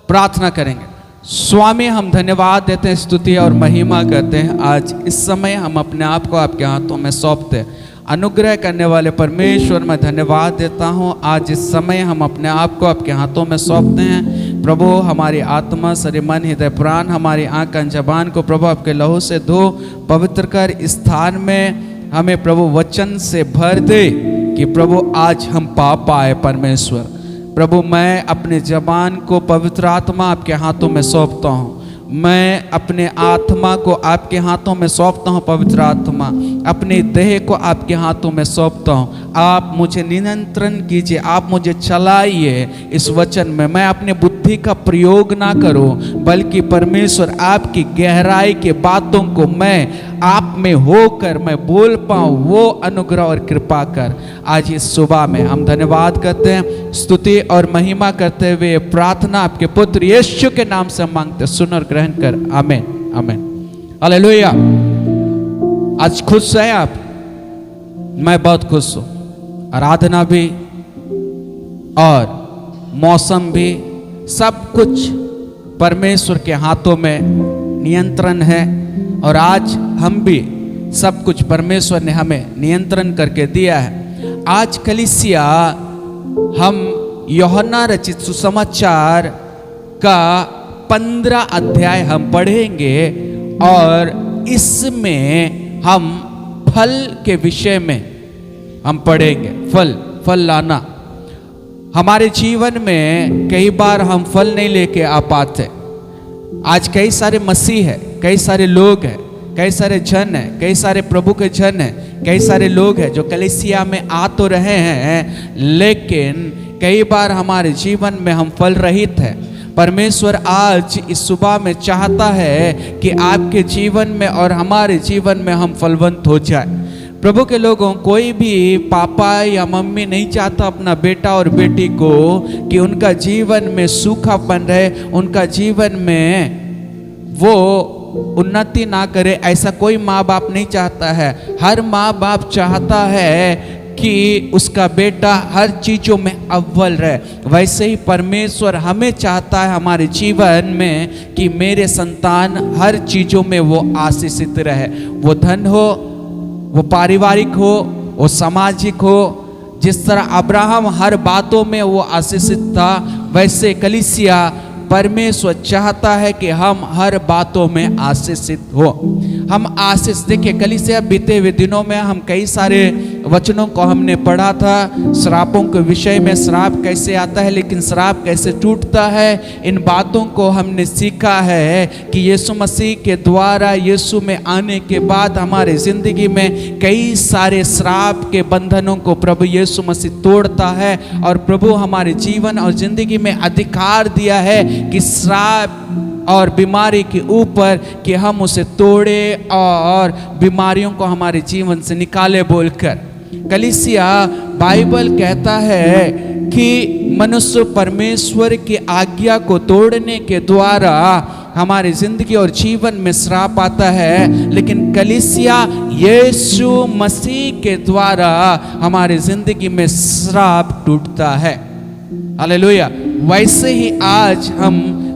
प्रार्थना करेंगे। स्वामी, हम धन्यवाद देते हैं, स्तुति और महिमा करते हैं। आज इस समय हम अपने आप को आपके हाथों में सौंपते हैं। अनुग्रह करने वाले परमेश्वर, मैं धन्यवाद देता हूँ। आज इस समय हम अपने आप को आपके हाथों में सौंपते हैं। प्रभु, हमारी आत्मा, शरीर, मन, हृदय, प्राण, हमारी आँख, कान, ज़बान को प्रभु आपके लहू से धो, पवित्र कर। इस स्थान में हमें प्रभु वचन से भर दे कि प्रभु आज हम पा पाए। परमेश्वर प्रभु, मैं अपने ज़बान को पवित्र आत्मा आपके हाथों में सौंपता हूँ। मैं अपने आत्मा को आपके हाथों में सौंपता हूँ। पवित्र आत्मा, अपने देह को आपके हाथों में सौंपता हूँ। आप मुझे नियंत्रण कीजिए, आप मुझे चलाइए इस वचन में। मैं अपने बुद्धि का प्रयोग ना करूँ, बल्कि परमेश्वर आपकी गहराई के बातों को मैं आप में होकर मैं बोल पाऊँ, वो अनुग्रह और कृपा कर। आज इस सुबह में हम धन्यवाद करते हैं, स्तुति और महिमा करते हुए प्रार्थना आपके पुत्र यीशु के नाम से मांगते, सुन और ग्रहण कर। आमीन, आमीन, हालेलुया। आज खुश है आप? मैं बहुत खुश हूँ। आराधना भी और मौसम भी, सब कुछ परमेश्वर के हाथों में नियंत्रण है। और आज हम भी सब कुछ परमेश्वर ने हमें नियंत्रण करके दिया है। आज कलीसिया हम यूहन्ना रचित सुसमाचार का 15 अध्याय हम पढ़ेंगे और इसमें हम फल के विषय में हम पढ़ेंगे। फल लाना। हमारे जीवन में कई बार हम फल नहीं लेके आ पाते। आज कई सारे मसीह है, कई सारे लोग हैं, कई सारे जन हैं, कई सारे प्रभु के जन हैं, कई सारे लोग हैं जो कलीसिया में आ तो रहे हैं, लेकिन कई बार हमारे जीवन में हम फल रहित हैं। परमेश्वर आज इस सुबह में चाहता है कि आपके जीवन में और हमारे जीवन में हम फलवंत हो जाए। प्रभु के लोगों, कोई भी पापा या मम्मी नहीं चाहता अपना बेटा और बेटी को कि उनका जीवन में सूखापन रहे, उनका जीवन में वो उन्नति ना करे। ऐसा कोई माँ बाप नहीं चाहता है। हर माँ बाप चाहता है कि उसका बेटा हर चीज़ों में अव्वल रहे। वैसे ही परमेश्वर हमें चाहता है हमारे जीवन में कि मेरे संतान हर चीज़ों में वो आशीषित रहे। वो धन हो, वो पारिवारिक हो, वो सामाजिक हो। जिस तरह अब्राहम हर बातों में वो आशीषित था, वैसे कलीसिया परमेश्वर चाहता है कि हम हर बातों में आशीषित हो। हम आशीष, देखिए कलीसिया बीते हुए दिनों में हम कई सारे वचनों को हमने पढ़ा था। श्रापों के विषय में, श्राप कैसे आता है लेकिन श्राप कैसे टूटता है, इन बातों को हमने सीखा है कि यीशु मसीह के द्वारा, यीशु में आने के बाद हमारे जिंदगी में कई सारे श्राप के बंधनों को प्रभु यीशु मसीह तोड़ता है। और प्रभु हमारे जीवन और जिंदगी में अधिकार दिया है कि श्राप और बीमारी के ऊपर कि हम उसे तोड़े और बीमारियों को हमारे जीवन से निकाले बोलकर। कलीसिया बाइबल कहता है कि मनुष्य परमेश्वर की आज्ञा को तोड़ने के द्वारा हमारी जिंदगी और जीवन में श्राप आता है, लेकिन कलीसिया यीशु मसीह के द्वारा हमारी जिंदगी में श्राप टूटता है। हालेलुया। वैसे ही आज हम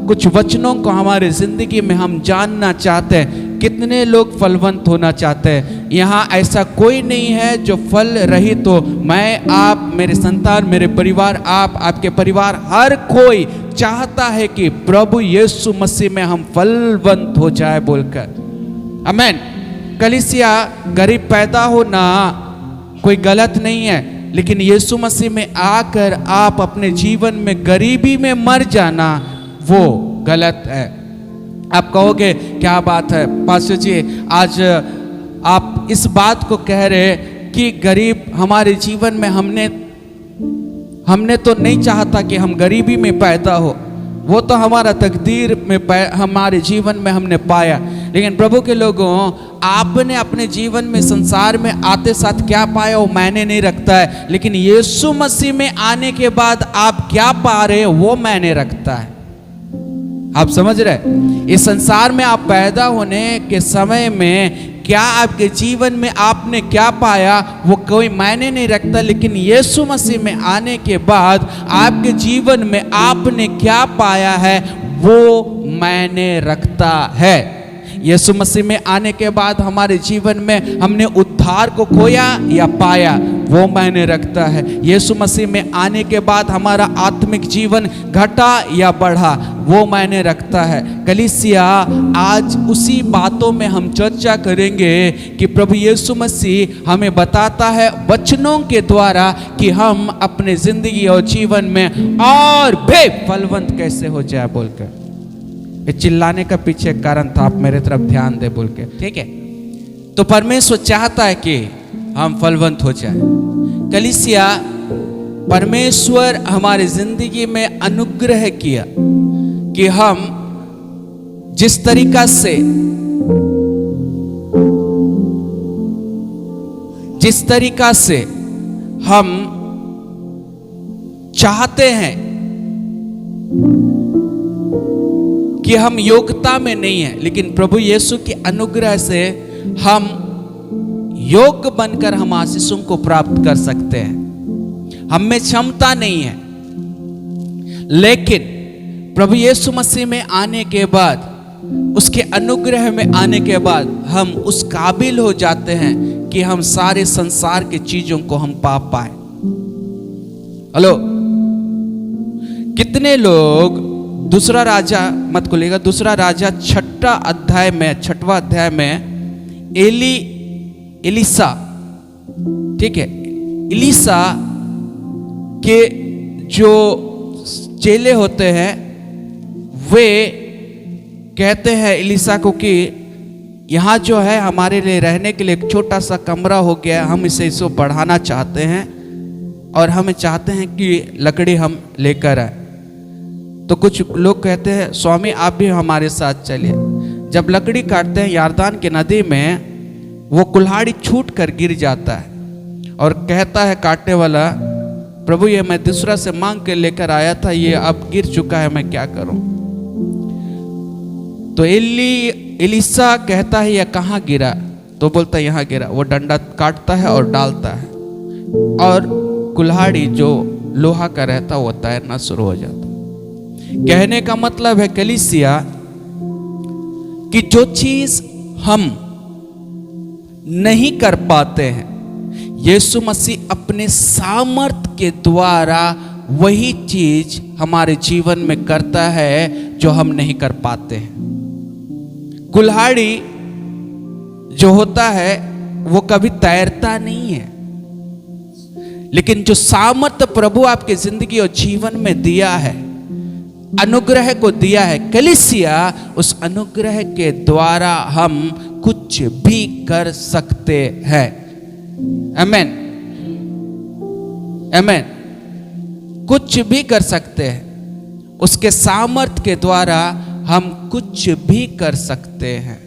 कुछ वचनों को हमारे जिंदगी में हम जानना चाहते हैं। कितने लोग फलवंत होना चाहते हैं? यहाँ ऐसा कोई नहीं है जो फल रहित हो। मैं, आप, मेरे संतान, मेरे परिवार, आप, आपके परिवार, हर कोई चाहता है कि प्रभु यीशु मसीह में हम फलवंत हो जाए बोलकर। आमीन। कलीसिया गरीब पैदा होना कोई गलत नहीं है, लेकिन यीशु मसीह में आकर आप अपने जीवन में गरीबी में मर जाना वो गलत है। आप कहोगे क्या बात है पास्टर जी, आज आप इस बात को कह रहे कि गरीब हमारे जीवन में हमने तो नहीं चाहता कि हम गरीबी में पैदा हो, वो तो हमारा तकदीर में हमारे जीवन में हमने पाया। लेकिन प्रभु के लोगों, आपने अपने जीवन में संसार में आते साथ क्या पाया वो मायने नहीं रखता है, लेकिन यीशु मसीह में आने के बाद आप क्या पा रहे हो वो मायने रखता है। आप समझ रहे? इस संसार में आप पैदा होने के समय में क्या आपके जीवन में आपने क्या पाया वो कोई मायने नहीं रखता, लेकिन यीशु मसीह में आने के बाद आपके जीवन में आपने क्या पाया है वो मायने रखता है। यीशु मसीह में आने के बाद हमारे जीवन में हमने उद्धार को खोया या पाया, वो मायने रखता है। यीशु मसीह में आने के बाद हमारा आत्मिक जीवन घटा या बढ़ा, वो मायने रखता है। कलीसिया, आज उसी बातों में हम चर्चा करेंगे कि प्रभु यीशु मसीह हमें बताता है वचनों के द्वारा कि हम अपने जिंदगी और जीवन में और भी फलवंत कैसे हो जाए बोलकर। ये चिल्लाने का पीछे कारण था, आप मेरे तरफ ध्यान दे बोल के, ठीक है। तो परमेश्वर चाहता है कि हम फलवंत हो जाए। कलीसिया, परमेश्वर हमारी जिंदगी में अनुग्रह किया कि हम जिस तरीका से हम चाहते हैं कि हम योग्यता में नहीं है, लेकिन प्रभु यीशु की अनुग्रह से हम योग्य बनकर हम आशीषों को प्राप्त कर सकते हैं। हम में क्षमता नहीं है, लेकिन प्रभु यीशु मसीह में आने के बाद, उसके अनुग्रह में आने के बाद हम उस काबिल हो जाते हैं कि हम सारे संसार के चीजों को हम पा पाए। हेलो, कितने लोग दूसरा राजा मत खोलिएगा, दूसरा राजा 6वां अध्याय में एलीसा, ठीक है, एलीसा के जो चेले होते हैं वे कहते हैं एलीसा को कि यहाँ जो है हमारे लिए रहने के लिए एक छोटा सा कमरा हो गया, हम इसको बढ़ाना चाहते हैं और हमें चाहते हैं कि लकड़ी हम लेकर आए। तो कुछ लोग कहते हैं स्वामी आप भी हमारे साथ चलिए। जब लकड़ी काटते हैं यारदान के नदी में, वो कुल्हाड़ी छूट कर गिर जाता है और कहता है काटने वाला, प्रभु ये मैं दूसरा से मांग के लेकर आया था, ये अब गिर चुका है, मैं क्या करूं। तो एलीसा कहता है यह कहाँ गिरा? तो बोलता है यहाँ गिरा। वो डंडा काटता है और डालता है और कुल्हाड़ी जो लोहा का रहता है वो तैरना शुरू हो जाता है। कहने का मतलब है कलीसिया कि जो चीज हम नहीं कर पाते हैं, यीशु मसीह अपने सामर्थ के द्वारा वही चीज हमारे जीवन में करता है जो हम नहीं कर पाते हैं। कुल्हाड़ी जो होता है वो कभी तैरता नहीं है, लेकिन जो सामर्थ प्रभु आपके जिंदगी और जीवन में दिया है, अनुग्रह को दिया है कलीसिया, उस अनुग्रह के द्वारा हम कुछ भी कर सकते हैं। आमेन, आमेन। कुछ भी कर सकते हैं, उसके सामर्थ के द्वारा हम कुछ भी कर सकते हैं।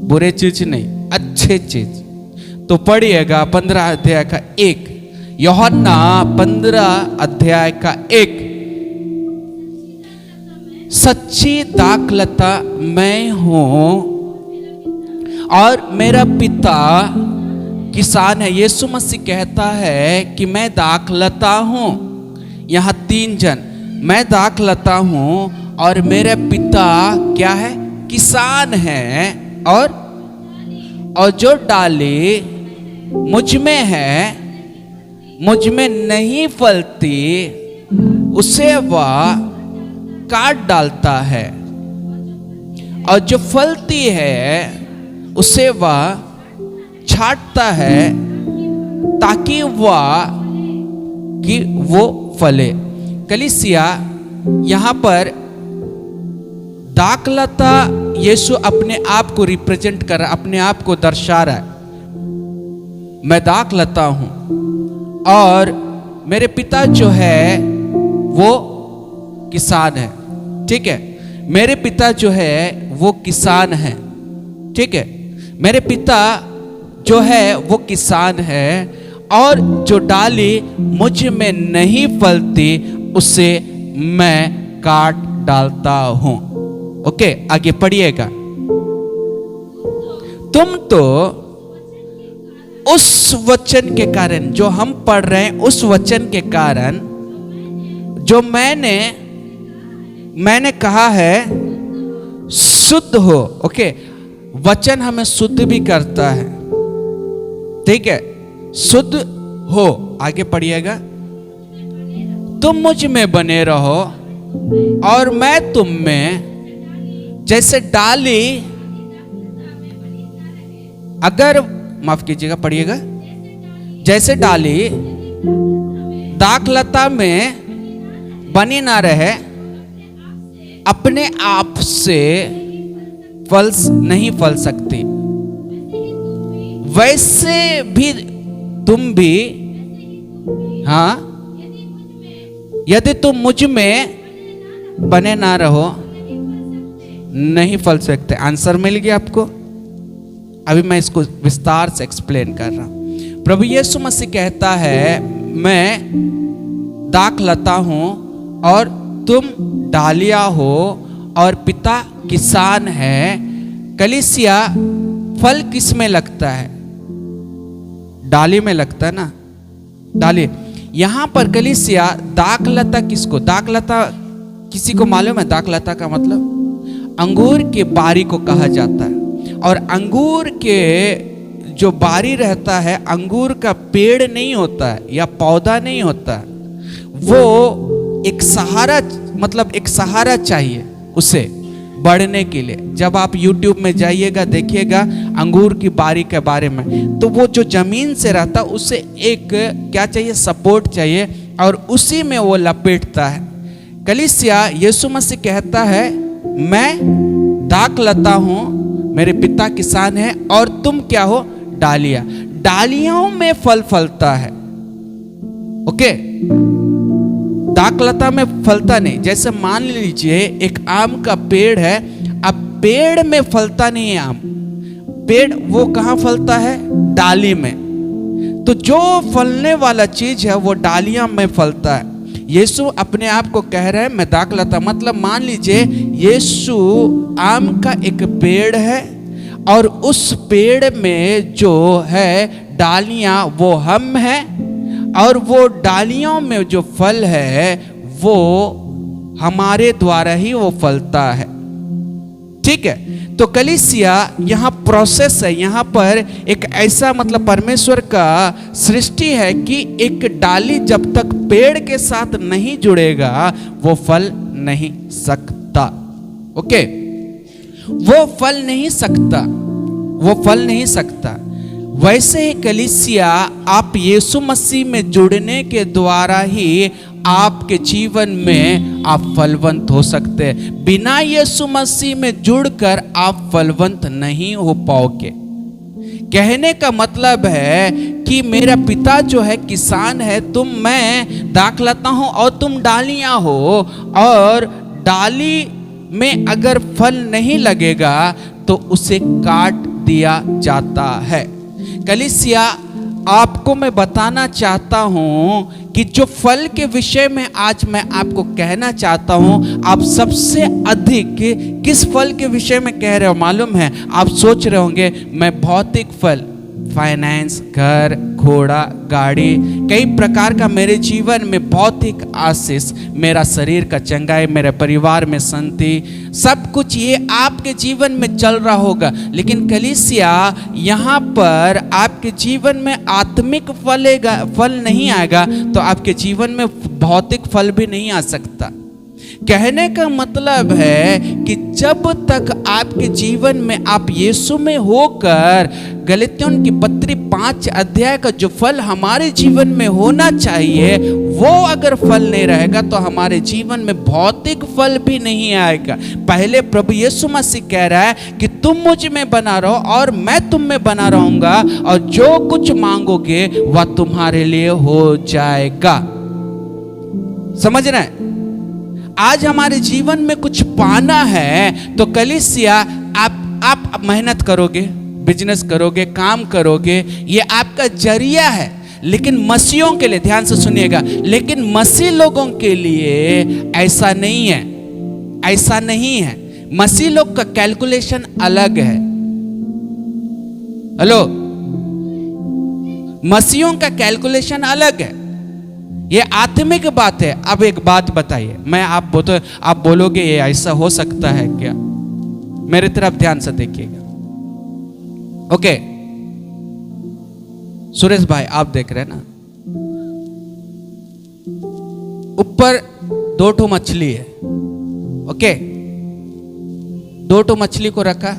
बुरे चीज नहीं, अच्छे चीज। तो पढ़िएगा 15 अध्याय का 1, यूहन्ना 15 अध्याय का 1। सच्ची दाखलता मैं हूं और मेरा पिता किसान है। यीशु मसीह कहता है कि मैं दाखलता हूं। यहां 3 जन, मैं दाखलता हूं और मेरे पिता क्या है? किसान है। और जो डाली मुझ में है, मुझ में नहीं फलती, उसे वह काट डालता है, और जो फलती है उसे वह छांटता है ताकि वो फले। कलीसिया, यहां पर दाखलता यीशु अपने आप को रिप्रेजेंट कर रहा, अपने आप को दर्शा रहा है। मैं दाखलता हूं और मेरे पिता जो है वो किसान है, ठीक है। मेरे पिता जो है वो किसान है, ठीक है। मेरे पिता जो है वो किसान है और जो डाली मुझ में नहीं फलती उसे मैं काट डालता हूं। ओके, आगे पढ़िएगा। तुम तो उस वचन के कारण, जो हम पढ़ रहे हैं उस वचन के कारण, जो मैंने मैंने कहा है शुद्ध हो। ओके, वचन हमें शुद्ध भी करता है, ठीक है। शुद्ध हो, आगे पढ़िएगा। तुम मुझ में बने रहो और मैं तुम में, जैसे डाली अगर, माफ कीजिएगा, पढ़िएगा। जैसे डाली दाखलता में बनी ना रहे, अपने आप से फल नहीं फल सकती, वैसे भी तुम भी, हाँ, यदि तुम मुझ में बने ना रहो नहीं फल सकते। आंसर मिल गया आपको। अभी मैं इसको विस्तार से एक्सप्लेन कर रहा हूं। प्रभु यीशु मसीह कहता है मैं दाखलता हूं और तुम डालियां हो और पिता किसान है। कलीसिया फल किस में लगता है? डाली में लगता है ना, डाली। यहां पर कलीसिया दाखलता किसको, दाखलता किसी को मालूम है? दाखलता का मतलब अंगूर के बारी को कहा जाता है। और अंगूर के जो बारी रहता है, अंगूर का पेड़ नहीं होता है या पौधा नहीं होता है, वो एक सहारा, मतलब एक सहारा चाहिए उसे बढ़ने के लिए। जब आप YouTube में जाइएगा देखिएगा अंगूर की बारी के बारे में, तो वो जो जमीन से रहता है उसे एक क्या चाहिए, सपोर्ट चाहिए, और उसी में वो लपेटता है। कलीसिया यीशु मसीह कहता है मैं दाखलता हूं, मेरे पिता किसान है और तुम क्या हो, डालियां। डालियों में फल फलता है। ओके, दाखलता में फलता नहीं। जैसे मान लीजिए एक आम का पेड़ है, अब पेड़ में फलता नहीं है आम, पेड़ वो कहां फलता है, डाली में। तो जो फलने वाला चीज है वो डालियां में फलता है। यीशु अपने आप को कह रहे हैं मैं दाखलता, मतलब मान लीजिए यीशु आम का एक पेड़ है और उस पेड़ में जो है डालियां वो हम हैं, और वो डालियों में जो फल है वो हमारे द्वारा ही वो फलता है। ठीक है, तो कलीसिया यहाँ प्रोसेस है, यहाँ पर एक ऐसा मतलब परमेश्वर का सृष्टि है कि एक डाली जब तक पेड़ के साथ नहीं जुड़ेगा वो फल नहीं सकता। ओके, वो फल नहीं सकता, वो फल नहीं सकता। वैसे ही कलीसिया आप यीशु मसीह में जुड़ने के द्वारा ही आपके जीवन में आप फलवंत हो सकते हैं। बिना यीशु मसीह में जुड़कर आप फलवंत नहीं हो पाओगे। कहने का मतलब है कि मेरा पिता जो है किसान है, मैं दाखलता हूं और तुम डालियां हो, और डाली में अगर फल नहीं लगेगा तो उसे काट दिया जाता है। कलीसिया आपको मैं बताना चाहता हूं कि जो फल के विषय में आज मैं आपको कहना चाहता हूं, आप सबसे अधिक किस फल के विषय में कह रहे हो मालूम है? आप सोच रहे होंगे मैं भौतिक फल, फाइनेंस, घर, घोड़ा, गाड़ी, कई प्रकार का मेरे जीवन में भौतिक आशीष, मेरा शरीर का चंगाई, मेरे परिवार में शांति, सब कुछ ये आपके जीवन में चल रहा होगा। लेकिन कलीसिया यहाँ पर आपके जीवन में आत्मिक फल नहीं आएगा तो आपके जीवन में भौतिक फल भी नहीं आ सकता। कहने का मतलब है कि जब तक आपके जीवन में आप यीशु में होकर, गलातियों की पत्री 5 अध्याय का जो फल हमारे जीवन में होना चाहिए वो अगर फल नहीं रहेगा तो हमारे जीवन में भौतिक फल भी नहीं आएगा। पहले प्रभु यीशु मसीह कह रहा है कि तुम मुझ में बना रहो और मैं तुम में बना रहूंगा, और जो कुछ मांगोगे वह तुम्हारे लिए हो जाएगा। समझ रहे हैं? आज हमारे जीवन में कुछ पाना है तो कलीसिया आप मेहनत करोगे, बिजनेस करोगे, काम करोगे, ये आपका जरिया है। लेकिन मसीहों के लिए, ध्यान से सुनिएगा, लेकिन मसीह लोगों के लिए ऐसा नहीं है, ऐसा नहीं है। मसीह लोग का कैलकुलेशन अलग है। हेलो, मसीहों का कैलकुलेशन अलग है। ये आत्मिक बात है। अब एक बात बताइए, आप बोलोगे ये ऐसा हो सकता है क्या? मेरी तरफ ध्यान से देखिएगा। ओके सुरेश भाई, आप देख रहे हैं ना, ऊपर 2 मछली है। ओके, 2 मछली को रखा,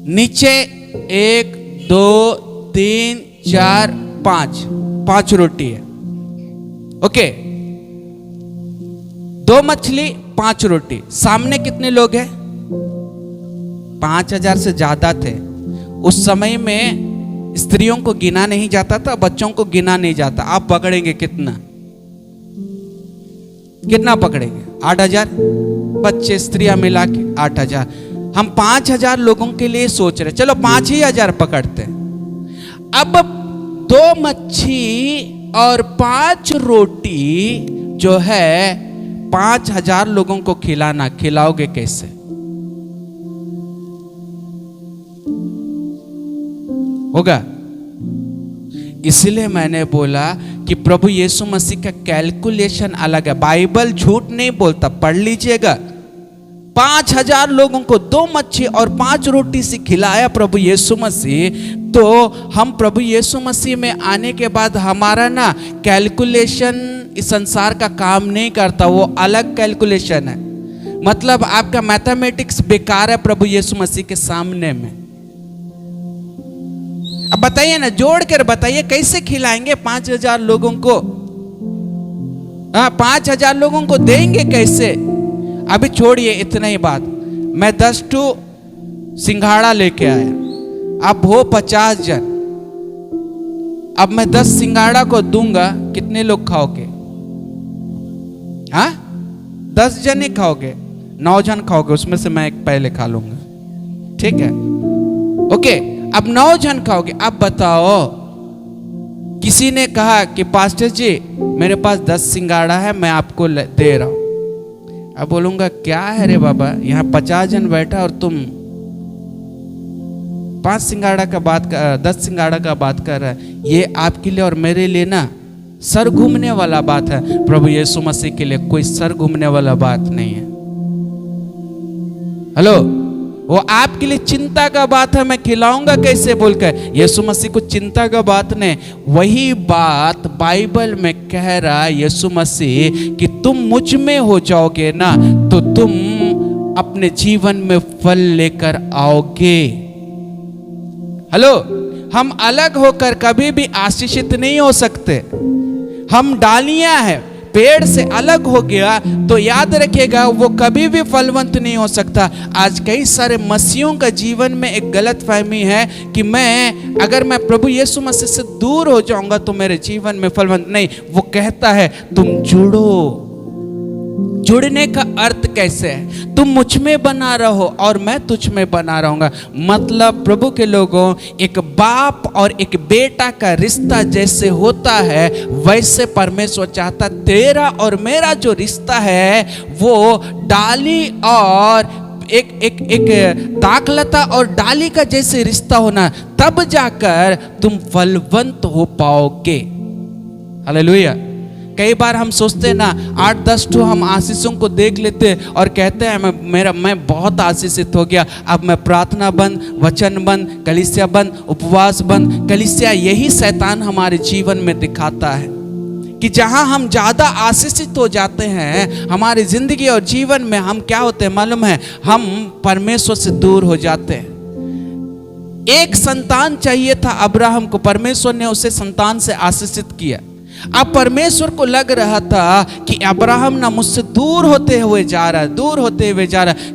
नीचे 1 2 3 4 5 रोटी है। ओके, 2 मछली 5 रोटी, सामने कितने लोग हैं? 5000 से ज्यादा थे। उस समय में स्त्रियों को गिना नहीं जाता था, बच्चों को गिना नहीं जाता। आप पकड़ेंगे कितना पकड़ेंगे? 8000 बच्चे स्त्रियां मिला के 8000। हम 5000 लोगों के लिए सोच रहे, चलो 5000 पकड़ते हैं। अब 2 मच्छी और 5 रोटी जो है 5000 लोगों को खिलाओगे कैसे? होगा? इसलिए मैंने बोला कि प्रभु यीशु मसीह का कैलकुलेशन अलग है। बाइबल झूठ नहीं बोलता, पढ़ लीजिएगा। 5000 लोगों को 2 मच्छी और 5 रोटी से खिलाया प्रभु यीशु मसीह। तो हम प्रभु यीशु मसीह में आने के बाद हमारा ना कैलकुलेशन इस संसार का काम नहीं करता, वो अलग कैलकुलेशन है। मतलब आपका मैथमेटिक्स बेकार है प्रभु यीशु मसीह के सामने में। अब बताइए ना, जोड़ कर बताइए कैसे खिलाएंगे 5000 लोगों को? 5000 लोगों को देंगे कैसे? अभी छोड़िए इतना ही बात। मैं 10 सिंघाड़ा लेके आया, अब हो 50 जन। अब मैं 10 सिंघाड़ा को दूंगा, कितने लोग खाओगे? 10 जन ही खाओगे, 9 जन खाओगे, उसमें से मैं एक पहले खा लूंगा, ठीक है? ओके, अब 9 जन खाओगे। अब बताओ, किसी ने कहा कि पास्टर जी मेरे पास 10 सिंगाड़ा है, मैं आपको दे रहा हूं। अब बोलूंगा क्या है रे बाबा, यहां 50 जन बैठा और तुम 10 सिंगाड़ा का बात कर रहा है। ये आपके लिए और मेरे लिए ना सर घूमने वाला बात है। प्रभु यीशु मसीह के लिए कोई सर घूमने वाला बात नहीं है। हेलो, वो आपके लिए चिंता का बात है, मैं खिलाऊंगा कैसे बोलकर। यीशु मसीह को चिंता का बात नहीं। वही बात बाइबल में कह रहा है यीशु मसीह कि तुम मुझ में हो जाओगे ना तो तुम अपने जीवन में फल लेकर आओगे। हेलो, हम अलग होकर कभी भी आशीषित नहीं हो सकते। हम डालियां हैं, पेड़ से अलग हो गया तो याद रखिएगा वो कभी भी फलवंत नहीं हो सकता। आज कई सारे मसीहों का जीवन में एक गलत फहमी है कि अगर मैं प्रभु यीशु मसीह से दूर हो जाऊंगा तो मेरे जीवन में फलवंत नहीं। वो कहता है तुम जुड़ो। जुड़ने का अर्थ कैसे है? तुम मुझ में बना रहो और मैं तुझ में बना रहूंगा। मतलब प्रभु के लोगों, एक बाप और एक बेटा का रिश्ता जैसे होता है वैसे परमेश्वर चाहता तेरा और मेरा जो रिश्ता है वो डाली और एक दाखलता और डाली का जैसे रिश्ता होना, तब जाकर तुम फलवंत हो पाओगे। हालेलुया। कई बार हम सोचते हैं ना 8-10 हम आशीषों को देख लेते और कहते हैं मैं बहुत आशीषित हो गया, अब मैं प्रार्थना बंद, वचन बंद, कलीसिया बंद, उपवास बंद। कलीसिया यही शैतान हमारे जीवन में दिखाता है कि जहां हम ज्यादा आशीषित हो जाते हैं हमारी जिंदगी और जीवन में, हम क्या होते हैं मालूम है? हम परमेश्वर से दूर हो जाते हैं। एक संतान चाहिए था अब्राहम को, परमेश्वर ने उसे संतान से आशीषित किया। अब परमेश्वर को लग रहा था कि अब्राहम ना मुझसे दूर होते हुए जा रहा है,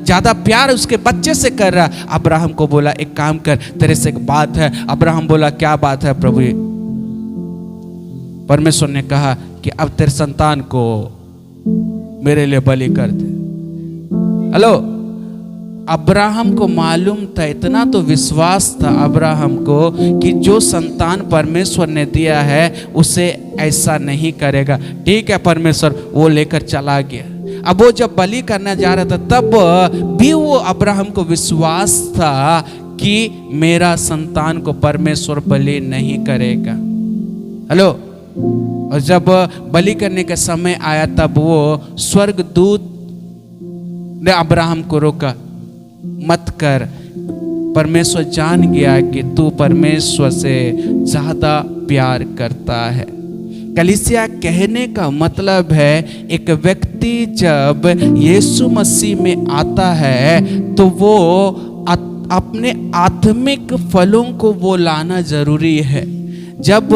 ज्यादा प्यार उसके बच्चे से कर रहा। अब्राहम को बोला एक काम कर, तेरे से एक बात है। अब्राहम बोला क्या बात है प्रभु? परमेश्वर ने कहा कि अब तेरे संतान को मेरे लिए बलि कर दे। हेलो, अब्राहम को मालूम था, इतना तो विश्वास था अब्राहम को कि जो संतान परमेश्वर ने दिया है उसे ऐसा नहीं करेगा। ठीक है, परमेश्वर वो लेकर चला गया। अब वो जब बलि करने जा रहा था तब भी वो अब्राहम को विश्वास था कि मेरा संतान को परमेश्वर बलि नहीं करेगा। हेलो, और जब बलि करने का समय आया तब वो स्वर्गदूत ने अब्राहम को रोका, मत कर। परमेश्वर जान गया कि तू परमेश्वर से ज्यादा प्यार करता है। कलीसिया कहने का मतलब है एक व्यक्ति जब यीशु मसीह में आता है तो वो अपने आत्मिक फलों को वो लाना जरूरी है। जब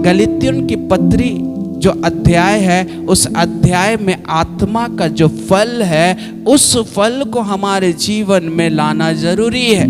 गलातियों की पत्री जो अध्याय है, उस अध्याय में आत्मा का जो फल है, उस फल को हमारे जीवन में लाना जरूरी है।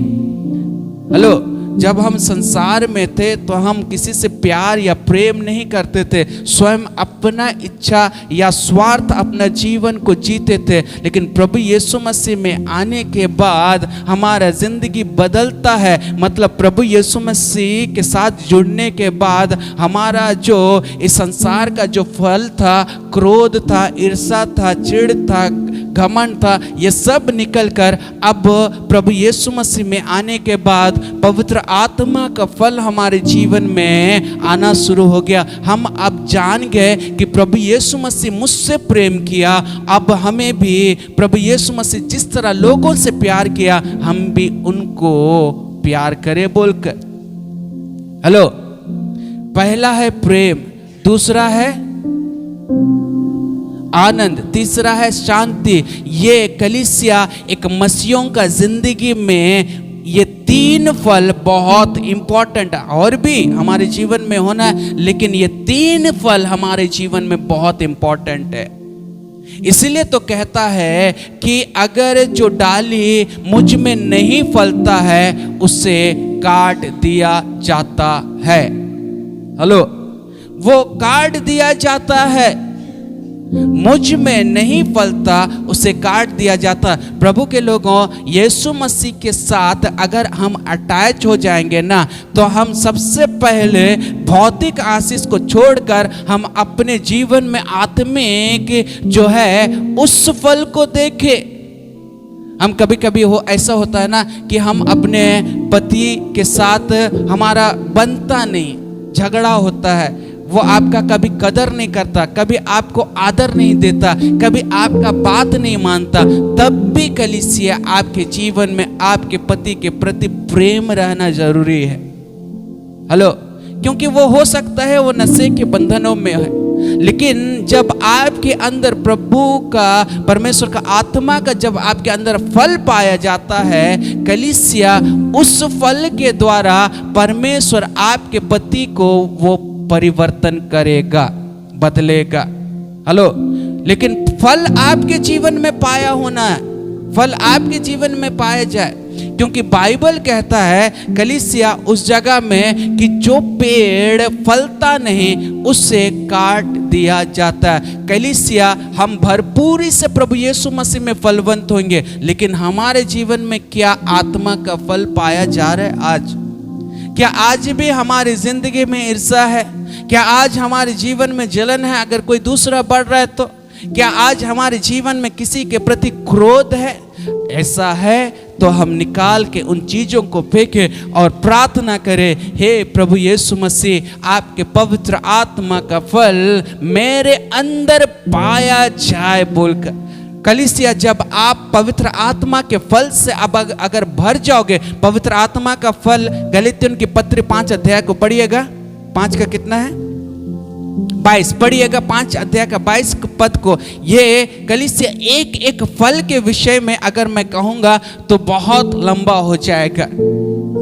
हेलो, जब हम संसार में थे तो हम किसी से प्यार या प्रेम नहीं करते थे, स्वयं अपना इच्छा या स्वार्थ अपना जीवन को जीते थे। लेकिन प्रभु यीशु मसीह में आने के बाद हमारा जिंदगी बदलता है। मतलब प्रभु यीशु मसीह के साथ जुड़ने के बाद हमारा जो इस संसार का जो फल था, क्रोध था, ईर्ष्या था, चिढ़ था, घमंड था, ये सब निकलकर अब प्रभु यीशु मसीह में आने के बाद पवित्र आत्मा का फल हमारे जीवन में आना शुरू हो गया। हम अब जान गए कि प्रभु यीशु मसीह मुझसे प्रेम किया, अब हमें भी प्रभु यीशु मसीह जिस तरह लोगों से प्यार किया, हम भी उनको प्यार करें बोलकर। हेलो, पहला है प्रेम, दूसरा है आनंद, तीसरा है शांति। ये कलीसिया एक मसीहों का जिंदगी में ये तीन फल बहुत इंपॉर्टेंट है। और भी हमारे जीवन में होना है, लेकिन ये तीन फल हमारे जीवन में बहुत इंपॉर्टेंट है। इसलिए तो कहता है कि अगर जो डाली मुझ में नहीं फलता है उसे काट दिया जाता है। हेलो, वो काट दिया जाता है। मुझ में नहीं फलता उसे काट दिया जाता। प्रभु के लोगों, यीशु मसीह के साथ अगर हम अटैच हो जाएंगे ना, तो हम सबसे पहले भौतिक आशीष को छोड़कर हम अपने जीवन में आत्मिक जो है उस फल को देखें। हम कभी कभी ऐसा होता है ना कि हम अपने पति के साथ हमारा बनता नहीं, झगड़ा होता है, वो आपका कभी कदर नहीं करता, कभी आपको आदर नहीं देता, कभी आपका बात नहीं मानता, तब भी कलीसिया आपके जीवन में आपके पति के प्रति प्रेम रहना जरूरी है। हेलो, क्योंकि वो हो सकता है वो नशे के बंधनों में है, लेकिन जब आपके अंदर प्रभु का, परमेश्वर का आत्मा का जब आपके अंदर फल पाया जाता है कलीसिया, उस फल के द्वारा परमेश्वर आपके पति को वो परिवर्तन करेगा, बदलेगा। हेलो, लेकिन फल आपके जीवन में पाया होना है, फल आपके जीवन में पाया जाए, क्योंकि बाइबल कहता है कलीसिया उस जगह में कि जो पेड़ फलता नहीं उसे काट दिया जाता है। कलीसिया हम भरपूरी से प्रभु यीशु मसीह में फलवंत होंगे, लेकिन हमारे जीवन में क्या आत्मा का फल पाया जा रहा है आज? क्या आज भी हमारी जिंदगी में ईर्ष्या है? क्या आज हमारे जीवन में जलन है अगर कोई दूसरा बढ़ रहा है तो? क्या आज हमारे जीवन में किसी के प्रति क्रोध है? ऐसा है तो हम निकाल के उन चीजों को फेंकें और प्रार्थना करें, हे प्रभु यीशु मसीह, आपके पवित्र आत्मा का फल मेरे अंदर पाया जाए बोलकर। कलीसिया जब आप पवित्र आत्मा के फल से अब अगर भर जाओगे, पवित्र आत्मा का फल गलातियों की पत्री 5 अध्याय को पढ़िएगा, 5 का कितना है 22, पढ़िएगा 5 अध्याय का 22 पद को। ये कलीसिया एक एक फल के विषय में अगर मैं कहूंगा तो बहुत लंबा हो जाएगा,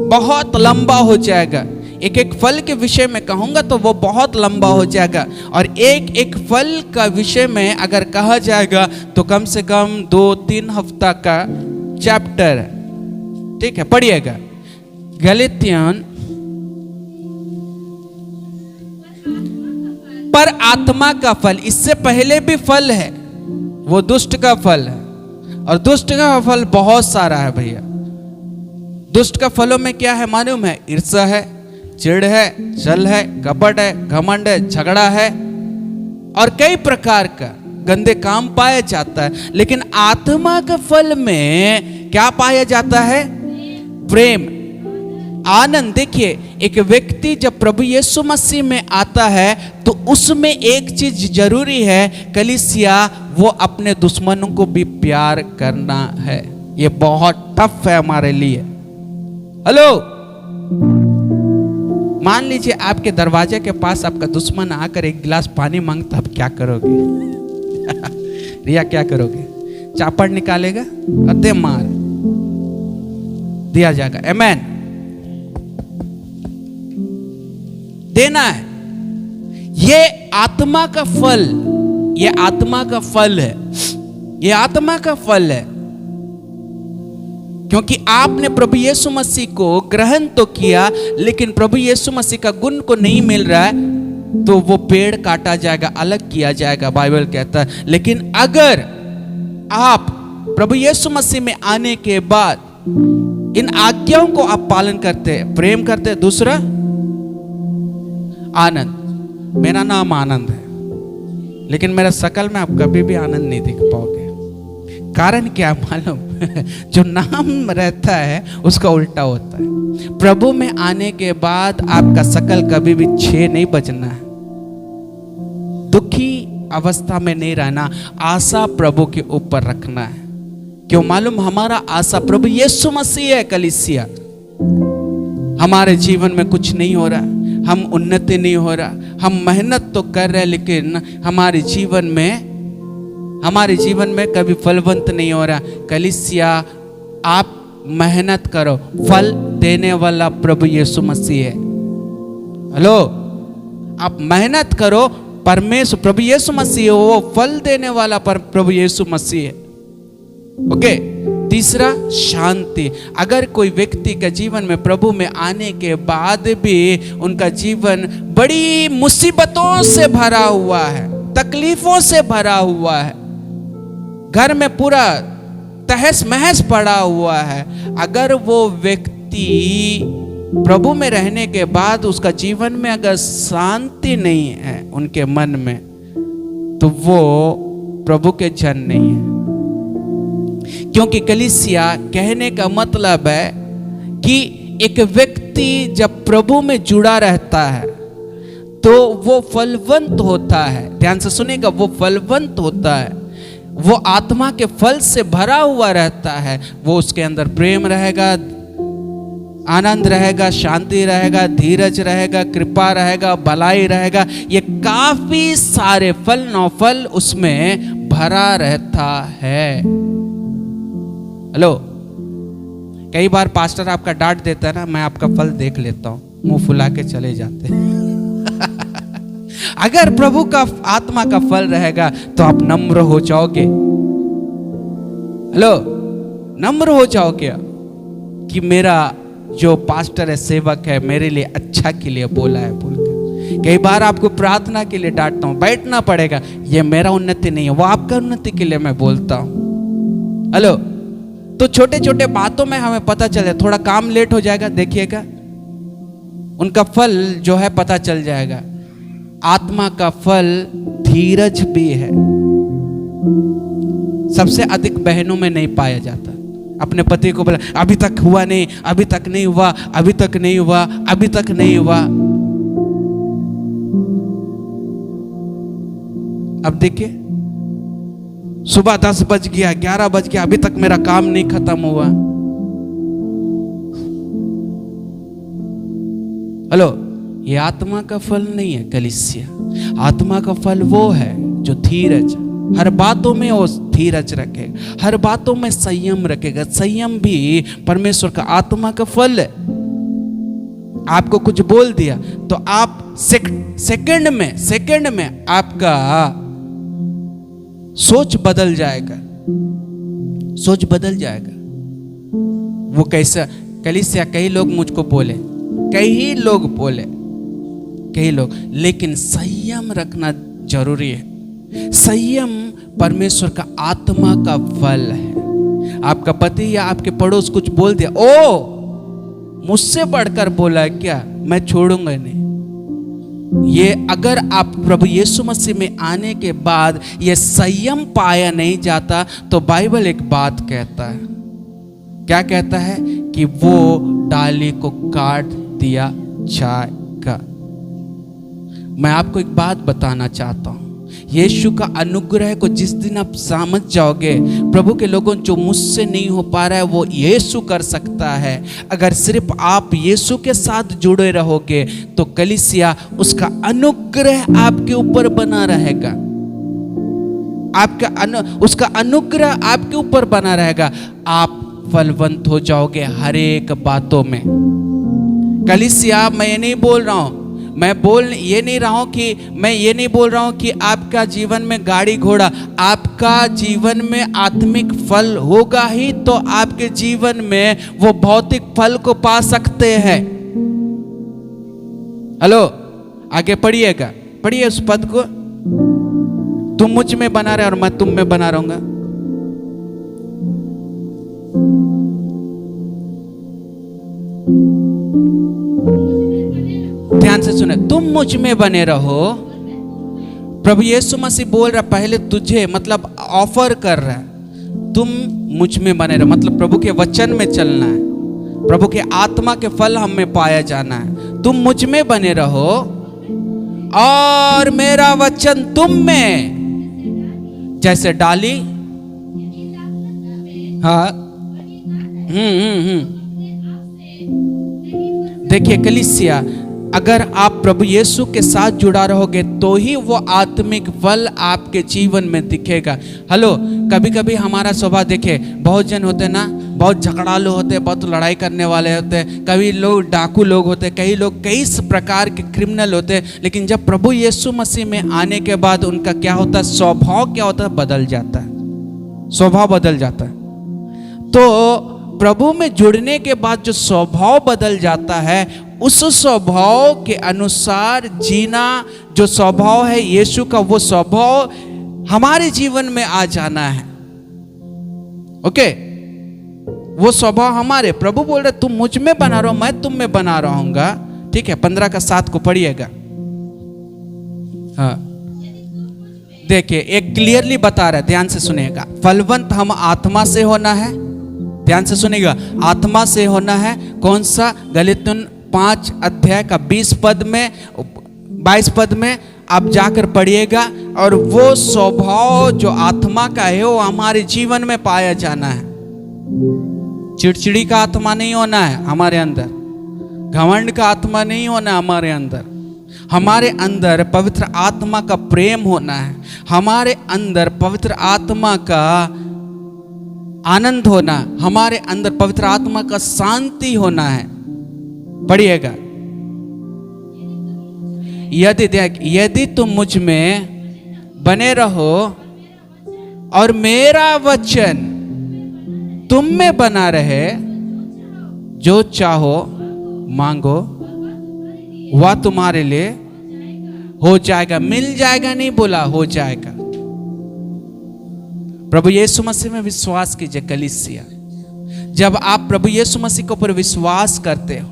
बहुत लंबा हो जाएगा। एक एक फल के विषय में कहूंगा तो वो बहुत लंबा हो जाएगा, और एक एक फल का विषय में अगर कहा जाएगा तो कम से कम 2-3 हफ्ता का चैप्टर है। ठीक है, पढ़िएगा गलातियन। पर आत्मा का फल, इससे पहले भी फल है, वो दुष्ट का फल है, और दुष्ट का फल बहुत सारा है भैया। दुष्ट का फलों में क्या है मालूम है? ईर्ष्या है, चिढ़ है, छल है, कपट है, घमंड है, झगड़ा है, और कई प्रकार का गंदे काम पाया जाता है। लेकिन आत्मा के फल में क्या पाया जाता है? प्रेम। आनंद, देखिए एक व्यक्ति जब प्रभु यीशु मसीह में आता है तो उसमें एक चीज जरूरी है कलीसिया, वो अपने दुश्मनों को भी प्यार करना है। ये बहुत टफ है हमारे लिए। हेलो, मान लीजिए आपके दरवाजे के पास आपका दुश्मन आकर एक गिलास पानी मांगता, आप क्या करोगे? रिया क्या करोगे? चापड़ निकालेगा और दे मार, दिया जाएगा। आमेन। देना है। ये आत्मा का फल, ये आत्मा का फल है, ये आत्मा का फल है। क्योंकि आपने प्रभु यीशु मसीह को ग्रहण तो किया, लेकिन प्रभु यीशु मसीह का गुण को नहीं मिल रहा है, तो वो पेड़ काटा जाएगा, अलग किया जाएगा, बाइबल कहता है। लेकिन अगर आप प्रभु यीशु मसीह में आने के बाद इन आज्ञाओं को आप पालन करते हैं, प्रेम करते हैं, दूसरा आनंद। मेरा नाम आनंद है, लेकिन मेरा शकल में आप कभी भी आनंद नहीं देख पाओगे। कारण क्या मालूम? जो नाम रहता है उसका उल्टा होता है। प्रभु में आने के बाद आपका शकल कभी भी 6 नहीं बजना है, दुखी अवस्था में नहीं रहना, आशा प्रभु के ऊपर रखना है। क्यों मालूम? हमारा आशा प्रभु यीशु मसीह है। कलीसिया, हमारे जीवन में कुछ नहीं हो रहा, हम उन्नति नहीं हो रहा, हम मेहनत तो कर रहे, लेकिन हमारे जीवन में कभी फलवंत नहीं हो रहा। कलीसिया, आप मेहनत करो, फल देने वाला प्रभु यीशु मसीह है। हेलो, आप मेहनत करो, परमेश्वर प्रभु यीशु मसीह, वो फल देने वाला प्रभु यीशु मसीह है। ओके। तीसरा, शांति। अगर कोई व्यक्ति के जीवन में प्रभु में आने के बाद भी उनका जीवन बड़ी मुसीबतों से भरा हुआ है, तकलीफों से भरा हुआ है, घर में पूरा तहस महस पड़ा हुआ है, अगर वो व्यक्ति प्रभु में रहने के बाद उसका जीवन में अगर शांति नहीं है उनके मन में, तो वो प्रभु के जन नहीं है। क्योंकि कलीसिया कहने का मतलब है कि एक व्यक्ति जब प्रभु में जुड़ा रहता है तो वो फलवंत होता है। ध्यान से सुनेगा, वो फलवंत होता है, वो आत्मा के फल से भरा हुआ रहता है। वो उसके अंदर प्रेम रहेगा, आनंद रहेगा, शांति रहेगा, धीरज रहेगा, कृपा रहेगा, भलाई रहेगा। ये काफी सारे फल, नौफल उसमें भरा रहता है। हेलो, कई बार पास्टर आपका डांट देता है ना, मैं आपका फल देख लेता हूं, मुंह फुला के चले जाते हैं। अगर प्रभु का आत्मा का फल रहेगा तो आप नम्र हो जाओगे। हेलो, नम्र हो जाओगे कि मेरा जो पास्टर है, सेवक है, मेरे लिए अच्छा के लिए बोला है बोलकर। कई बार आपको प्रार्थना के लिए डांटता हूं, बैठना पड़ेगा, ये मेरा उन्नति नहीं है, वो आपका उन्नति के लिए मैं बोलता हूं। हेलो, तो छोटे छोटे बातों में हमें पता चले, थोड़ा काम लेट हो जाएगा, देखिएगा उनका फल जो है पता चल जाएगा। आत्मा का फल धीरज भी है। सबसे अधिक बहनों में नहीं पाया जाता। अपने पति को बोला, अभी तक हुआ नहीं, अभी तक नहीं हुआ, अभी तक नहीं हुआ, अभी तक नहीं हुआ। अब देखिए, सुबह 10 बज गया, 11 बज गया, अभी तक मेरा काम नहीं खत्म हुआ। हेलो, ये आत्मा का फल नहीं है कलीसिया। आत्मा का फल वो है जो धीरज, हर बातों में वो धीरज रखेगा, हर बातों में संयम रखेगा। संयम भी परमेश्वर का आत्मा का फल है। आपको कुछ बोल दिया तो आप सेकंड में आपका सोच बदल जाएगा, सोच बदल जाएगा। वो कैसा? कलीसिया, कई लोग मुझको बोले, कई लोग, लेकिन संयम रखना जरूरी है। संयम परमेश्वर का आत्मा का फल है। आपका पति या आपके पड़ोस कुछ बोल दिया, ओ मुझसे बढ़कर बोला क्या, मैं छोड़ूंगा नहीं। ये अगर आप प्रभु यीशु मसीह में आने के बाद ये संयम पाया नहीं जाता, तो बाइबल एक बात कहता है। क्या कहता है? कि वो डाली को काट दिया जाएगा। मैं आपको एक बात बताना चाहता हूं, यीशु का अनुग्रह को जिस दिन आप समझ जाओगे, प्रभु के लोगों, जो मुझसे नहीं हो पा रहा है वो यीशु कर सकता है। अगर सिर्फ आप यीशु के साथ जुड़े रहोगे तो कलीसिया उसका अनुग्रह आपके ऊपर बना रहेगा, उसका अनुग्रह आपके ऊपर बना रहेगा। आप फलवंत हो जाओगे हर एक बातों में। कलीसिया, मैं ये नहीं बोल रहा हूं, मैं ये नहीं बोल रहा हूं कि आपका जीवन में गाड़ी घोड़ा, आपका जीवन में आत्मिक फल होगा ही तो आपके जीवन में वो भौतिक फल को पा सकते हैं। हेलो, आगे पढ़िए उस पद को। तुम मुझ में बना रहे और मैं तुम में बना रहूंगा। ध्यान से सुने, तुम मुझ में बने रहो। प्रभु यीशु मसीह बोल रहा पहले तुझे, मतलब ऑफर कर रहा है, तुम मुझ में बने रहो, मतलब प्रभु के वचन में चलना है, प्रभु के आत्मा के फल हम में पाया जाना है। तुम मुझ में बने रहो और मेरा वचन तुम में, जैसे डाली। हाँ, देखिए कलीसिया, अगर आप प्रभु यीशु के साथ जुड़ा रहोगे तो ही वो आत्मिक फल आपके जीवन में दिखेगा। हेलो, कभी कभी हमारा स्वभाव देखे, बहुत जन होते ना, बहुत झगड़ालू होते, बहुत लड़ाई करने वाले होते, कभी लोग डाकू लोग होते, कई लोग कई प्रकार के क्रिमिनल होते, लेकिन जब प्रभु यीशु मसीह में आने के बाद उनका क्या होता है, स्वभाव क्या होता है, बदल जाता है, स्वभाव बदल जाता है। तो प्रभु में जुड़ने के बाद जो स्वभाव बदल जाता है, उस स्वभाव के अनुसार जीना, जो स्वभाव है यीशु का, वो स्वभाव हमारे जीवन में आ जाना है। ओके, वो स्वभाव हमारे, प्रभु बोल रहे तुम मुझ में बना रहो, मैं तुम में बना रहूंगा। ठीक है, 15:7 को पढ़िएगा। हाँ, देखिए एक क्लियरली बता रहा है, ध्यान से सुनिएगा। फलवंत हम आत्मा से होना है, ध्यान से सुनिएगा, आत्मा से होना है। कौन सा? गलातियों 5 अध्याय का 22 पद में आप जाकर पढ़िएगा। और वो स्वभाव जो आत्मा का है वो हमारे जीवन में पाया जाना है। चिड़चिड़ी का आत्मा नहीं होना है हमारे अंदर, घमंड का आत्मा नहीं होना हमारे अंदर। हमारे अंदर पवित्र आत्मा का प्रेम होना है, हमारे अंदर पवित्र आत्मा का आनंद होना, हमारे अंदर पवित्र आत्मा का शांति होना है। पढ़िएगा, यदि तुम मुझ में बने रहो और मेरा वचन तुम में बना रहे, जो चाहो मांगो वह तुम्हारे लिए हो जाएगा। मिल जाएगा नहीं बोला, हो जाएगा। प्रभु यीशु मसीह में विश्वास कीजिए कलीसिया। जब आप प्रभु यीशु मसीह के ऊपर विश्वास करते हो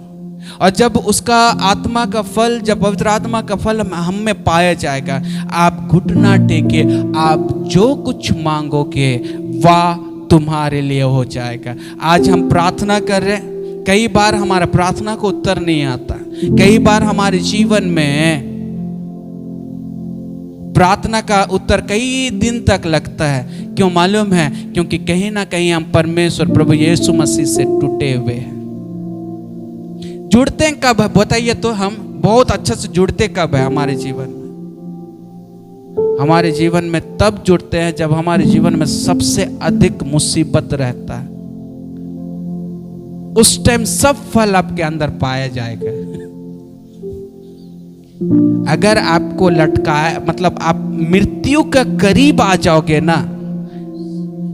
और जब उसका आत्मा का फल, जब पवित्र आत्मा का फल हम में पाया जाएगा, आप घुटना टेके आप जो कुछ मांगोगे वह तुम्हारे लिए हो जाएगा। आज हम प्रार्थना कर रहे हैं, कई बार हमारा प्रार्थना को उत्तर नहीं आता, कई बार हमारे जीवन में प्रार्थना का उत्तर कई दिन तक लगता है। क्यों मालूम है? क्योंकि कहीं ना कहीं हम परमेश्वर प्रभु यीशु मसीह से टूटे हुए हैं। जुड़ते हैं कब? बताइए तो, हम बहुत अच्छे से जुड़ते कब है हमारे जीवन में? हमारे जीवन में तब जुड़ते हैं जब हमारे जीवन में सबसे अधिक मुसीबत रहता है। उस टाइम सब फल आपके अंदर पाया जाएगा। अगर आपको लटकाए, मतलब आप मृत्यु के करीब आ जाओगे ना,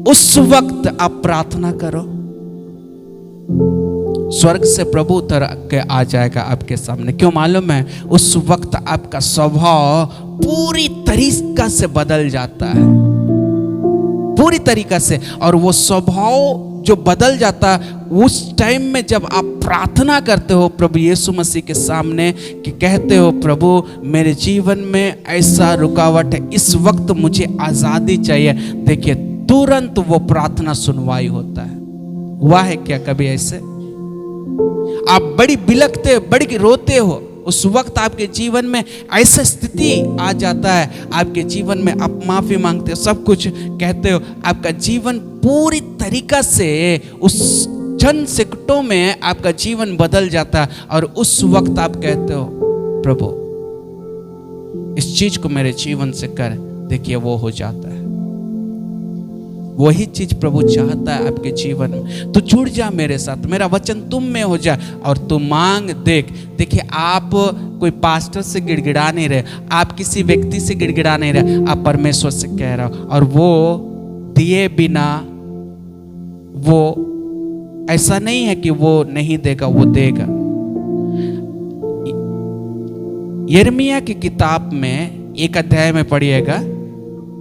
उस वक्त आप प्रार्थना करो, स्वर्ग से प्रभु उतर के आ जाएगा आपके सामने। क्यों मालूम है? उस वक्त आपका स्वभाव पूरी तरीका से बदल जाता है, पूरी तरीका से। और वो स्वभाव जो बदल जाता है उस टाइम में जब आप प्रार्थना करते हो प्रभु यीशु मसीह के सामने, कि कहते हो प्रभु मेरे जीवन में ऐसा रुकावट है, इस वक्त मुझे आज़ादी चाहिए। देखिए तुरंत वो प्रार्थना सुनवाई होता है। हुआ है क्या कभी ऐसे? आप बड़ी बिलखते, बड़ी रोते हो, उस वक्त आपके जीवन में ऐसा स्थिति आ जाता है, आपके जीवन में आप माफी मांगते हो, सब कुछ कहते हो, आपका जीवन पूरी तरीका से उस चंद सेकंडों में आपका जीवन बदल जाता है। और उस वक्त आप कहते हो, प्रभु इस चीज को मेरे जीवन से कर, देखिए वो हो जाता है। वही चीज प्रभु चाहता है आपके जीवन में। तो जुड़ जा मेरे साथ, मेरा वचन तुम में हो जाए और तू मांग देख। देखिए, आप कोई पास्टर से गिड़गिड़ा नहीं रहे, आप किसी व्यक्ति से गिड़गिड़ा नहीं रहे, आप परमेश्वर से कह रहे हो। और वो दिए बिना, वो ऐसा नहीं है कि वो नहीं देगा, वो देगा। यिर्मयाह की किताब में एक अध्याय में पढ़िएगा,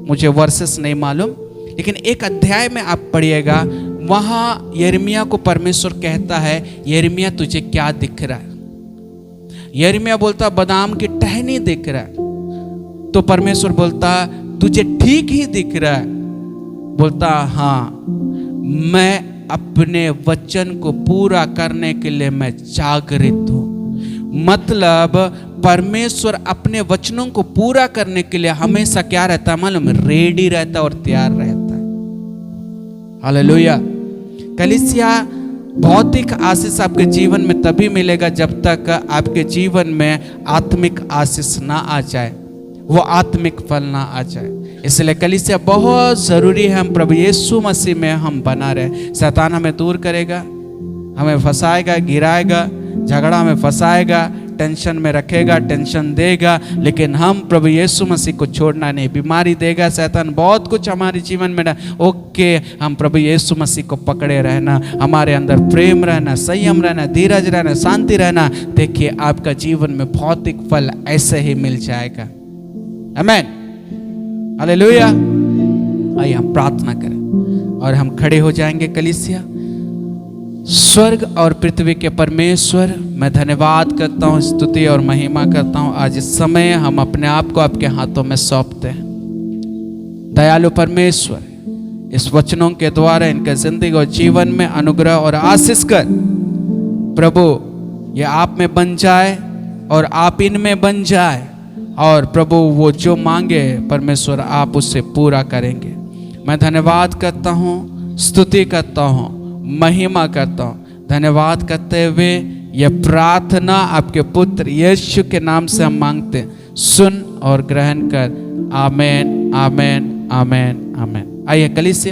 मुझे वर्सेस नहीं मालूम, लेकिन एक अध्याय में आप पढ़िएगा, वहां यिर्मयाह को परमेश्वर कहता है, यिर्मयाह तुझे क्या दिख रहा है? यिर्मयाह बोलता बादाम की टहनी दिख रहा है। तो परमेश्वर बोलता तुझे ठीक ही दिख रहा है। बोलता हाँ, मैं अपने वचन को पूरा करने के लिए मैं जागृत हूं। मतलब परमेश्वर अपने वचनों को पूरा करने के लिए हमेशा क्या रहता है मालूम? रेडी रहता है और तैयार रहता है। हालेलुया। कलीसिया, भौतिक आशीष आपके जीवन में तभी मिलेगा जब तक आपके जीवन में आत्मिक आशीष ना आ जाए, वो आत्मिक फल ना आ जाए। इसलिए कलीसिया बहुत जरूरी है हम प्रभु यीशु मसीह में हम बना रहे। शैतान हमें दूर करेगा, हमें फंसाएगा, गिराएगा, झगड़ा में फंसाएगा, टेंशन में रखेगा, टेंशन देगा, लेकिन हम प्रभु यीशु मसीह को छोड़ना नहीं। बीमारी देगा शैतान, बहुत कुछ हमारे जीवन में ना, ओके, हम प्रभु यीशु मसीह को पकड़े रहना, हमारे अंदर प्रेम रहना, संयम रहना, धीरज रहना, शांति रहना। देखिए, आपका जीवन में भौतिक फल ऐसे ही मिल जाएगा। आमीन, हालेलुया। आइए हम प्रार्थना करें और हम खड़े हो जाएंगे। कलीसिया, स्वर्ग और पृथ्वी के परमेश्वर, मैं धन्यवाद करता हूँ, स्तुति और महिमा करता हूँ। आज इस समय हम अपने आप को आपके हाथों में सौंपते हैं। दयालु परमेश्वर, इस वचनों के द्वारा इनके जिंदगी और जीवन में अनुग्रह और आशीष कर प्रभु, ये आप में बन जाए और आप इनमें बन जाए। और प्रभु, वो जो मांगे परमेश्वर आप उससे पूरा करेंगे। मैं धन्यवाद करता हूँ, स्तुति करता हूँ, महिमा करता हूँ। धन्यवाद करते हुए यह प्रार्थना आपके पुत्र यीशु के नाम से हम मांगते हैं, सुन और ग्रहण कर। आमेन, आमेन, आमेन, आमेन। आइए कलीसिया।